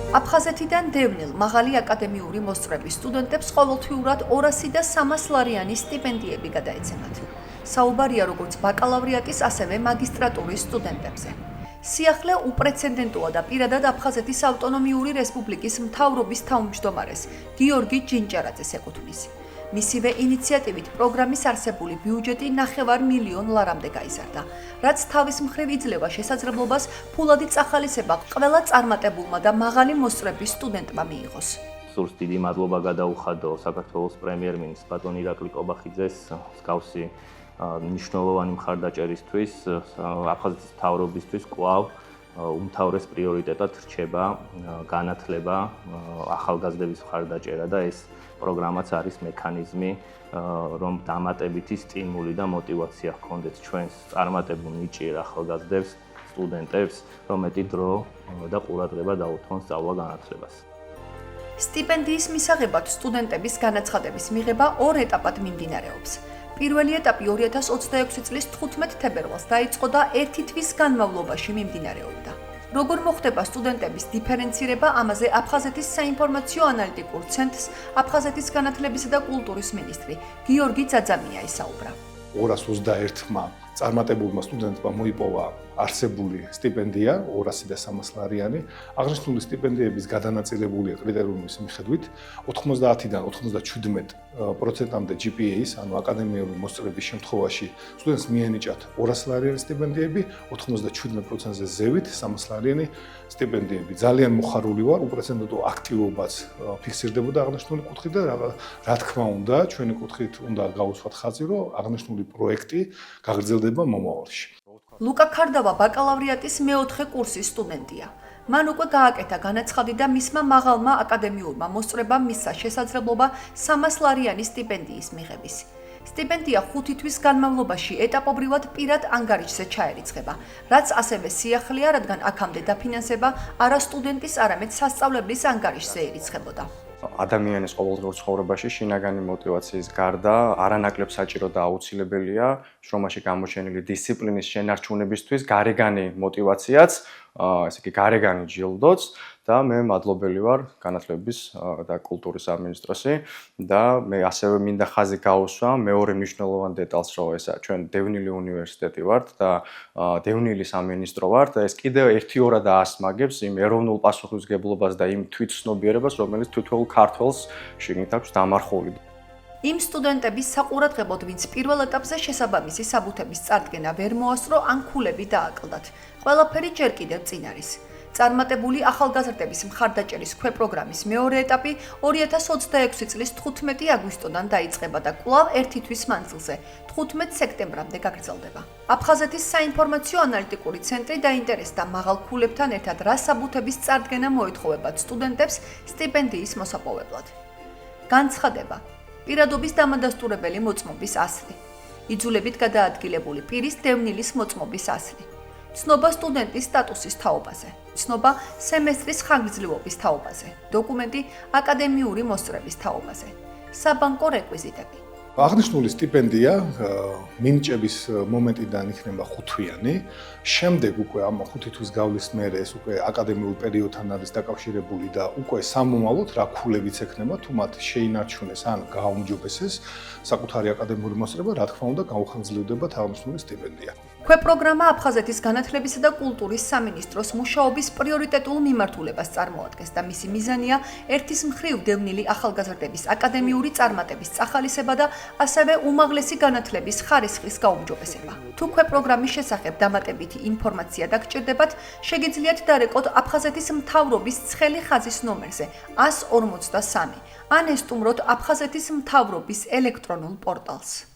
აფხაზეთიდან დევნილ მაღალი აკადემიური მოსწრების სტუდენტებს ყოველთვიურად 200 და 300 ლარიანი სტიპენდიები გადაეცემათ. საუბარია როგორც ბაკალავრიატის, ასევე მაგისტრატურის სტუდენტებზე. სიახლე უპრეცედენტოა და პირადად აფხაზეთის ავტონომიური რესპუბლიკის მთავრობის თავმჯდომარეს გიორგი ჯინჭარაძეს ეკუთვნის. მისივე ინიციატივით პროგრამის არსებული ბიუჯეტი 9 მილიონ ლარამდე გაიზარდა, რაც თავის მხრივ იძლევა შესაძლებლობას ფულადი წახალისება ყველა წარმატებულმა და მაღალი მოსწრების სტუდენტმა მიიღოს. სურს დიდი მადლობა გადაუხადო საქართველოს პრემიერ-მინისტრ ბატონ ირაკლი კობახიძეს მსგავსი მნიშვნელოვანი მხარდაჭერისთვის, აფხაზეთის მთავრობისთვის კვლავ უმთავრეს პრიორიტეტად რჩება განათლება, ახალგაზრდების მხარდაჭერა და ეს პროგრამაც არის მექანიზმი, რომ დამატებითი სტიმული და мотиваცია ჰქონდეთ ჩვენს წარმატებულ ნიჭიერ ახალგაზრდებს, სტუდენტებს, რომ მეტი დრო და ყურადღება დაუთმონ სწავლა-განათლებას. სტიპენდიის მისაღებად სტუდენტების განაცხადების მიღება 2 ეტაპად მიმდინარეობს. პირველი ეტაპი 2026 წლის 15 თებერვალს დაიწყო და 1 თვის განმავლობაში მიმდინარეობდა. როგორ მოხდება სტუდენტების დიფერენცირება, ამაზე აფხაზეთის საინფორმაციო ანალიტიკურ ცენტრს აფხაზეთის განათლებისა და კულტურის მინისტრი გიორგი ძაძამია ისაუბრა. 221-მა წარმატებულმა სტუდენტმა მოიპოვა არსებული სტიპენდია 200 და 300 ლარიანი. აღნიშნული სტიპენდიების გადანაწილებულია კრიტერიუმის მიხედვით 90-დან 97%-მდე GPA-ის, ანუ აკადემიური მოსწრების შემთხვევაში სტუდენტს მიენიჭათ 200 ლარიანი სტიპენდიები, 97%-ზე ზევით 300 ლარიანი სტიპენდიები. ძალიან მოხარული ვარ, უპრეცედენტო აქტივობაც ფიქსირდებოდა აღნიშნული კუთხით და რა თქმა უნდა, ჩვენი კუთხით უნდა გავუსვათ ხაზი, რომ აღნიშნული პროექტი გაგრძელდება მომავალში. ლუკა ქარდავა ბაკალავრიატის მეოთხე კურსის სტუდენტია. მან უკვე გააკეთა განაცხადი და მისმა მაღალმა აკადემიურმა მოსწრებამ მისცა შესაძლებლობა 300 ლარიანი სტიპენდიის მიღების. სტიპენდია 5 თვის განმავლობაში ეტაპობრივად პირად ანგარიშზე ჩაერიცხება, რაც ასევე სიახლეა, რადგან აქამდე დაფინანსება არა სტუდენტის, არამედ სასწავლებლის ანგარიშზე ერიცხებოდა. ადამიანის ყოველდღიურ ცხოვრებაში შინაგანი мотиваციის გარდა არანაკლებ საჭირო და აუცილებელია შრომაში გამოჩენილი დისციპლინის შენარჩუნებისთვის გარეგანი мотиваციაც, ესე იგი გარეგანი ჯილდოც და მე მადლობელი ვარ განათლების და კულტურის სამინისტროსი და მე ასევე მინდა ხაზი გაუსვა მეორე მნიშვნელოვან დეტალს, რომ ეს ჩვენ დევნილი უნივერსიტეტი ვართ და დევნილი სამინისტრო ვართ და ეს კიდევ ერთი-ორად აასმაგებს იმ ეროვნულ პასუხისმგებლობას და იმ თვითცნობიერებას, რომელიც თითოეულ ქართველს შიგნით აქვს დამარხული. იმ სტუდენტების საყურადღებოდ, ვინც პირველ ეტაპზე შესაბამისი საბუთების წარდგენა ვერ მოასწრო ან ქულები დააკლდათ. ყველაფერი ჯერ კიდევ წინ არის. წარმატებული ახალგაზრდების მხარდაჭერის ქვეპროგრამის მეორე ეტაპი 2026 წლის 15 აგვისტოდან დაიწყება და კვლავ 1 თვის მანძილზე 15 სექტემბრამდე გაგრძელდება. აფხაზეთის საინფორმაციო ანალიტიკური ცენტრი დაინტერესდა მაღალ ქულებთან ერთად რა საბუთების წარდგენა მოეთხოვებათ სტუდენტებს სტიპენდიის მოსაპოვებლად. განცხადება: პირადობის დამადასტურებელი მოწმობის ასლი. იძულებით გადაადგილებული პირის დევნილის მოწმობის ასლი. ცნობა სტუდენტის სტატუსის თაობაზე. ცნობა სემესტრის ხანგრძლივობის თაობაზე. დოკუმენტი აკადემიური მოსწრების თაობაზე. საბანკო რეკვიზიტები. აღნიშნული სტიპენდია მინიჭების მომენტიდან იქნება 5 თვიანი. შემდეგ უკვე ამ 5 თვის გავლის მერე ეს უკვე აკადემიურ პერიოდთან არის დაკავშირებული და უკვე სამომავლოდ რა ქულებიც ექნება, თუ მათ შეინარჩუნეს ან გააუმჯობესეს საკუთარი აკადემიური მოსწრება, რა თქმა უნდა, გაუხანგრძლივდებათ აღნიშნული სტიპენდია. ქვეპროგრამა აფხაზეთის განათლებისა და კულტურის სამინისტროს მუშაობის პრიორიტეტულ მიმართულებას წარმოადგენს და მისი მიზანია ერთის მხრივ დევნილი ახალგაზრდების აკადემიური წარმატების წახალისება და ასევე უმაღლესი განათლების ხარისხის გაუმჯობესება. თუ ქვეპროგრამის შესახებ დამატებითი ინფორმაცია დაგჭირდებათ, შეგიძლიათ დარეკოთ აფხაზეთის მთავრობის ცხელი ხაზის ნომერზე 153 ან ესტუმროთ აფხაზეთის მთავრობის ელექტრონულ პორტალს.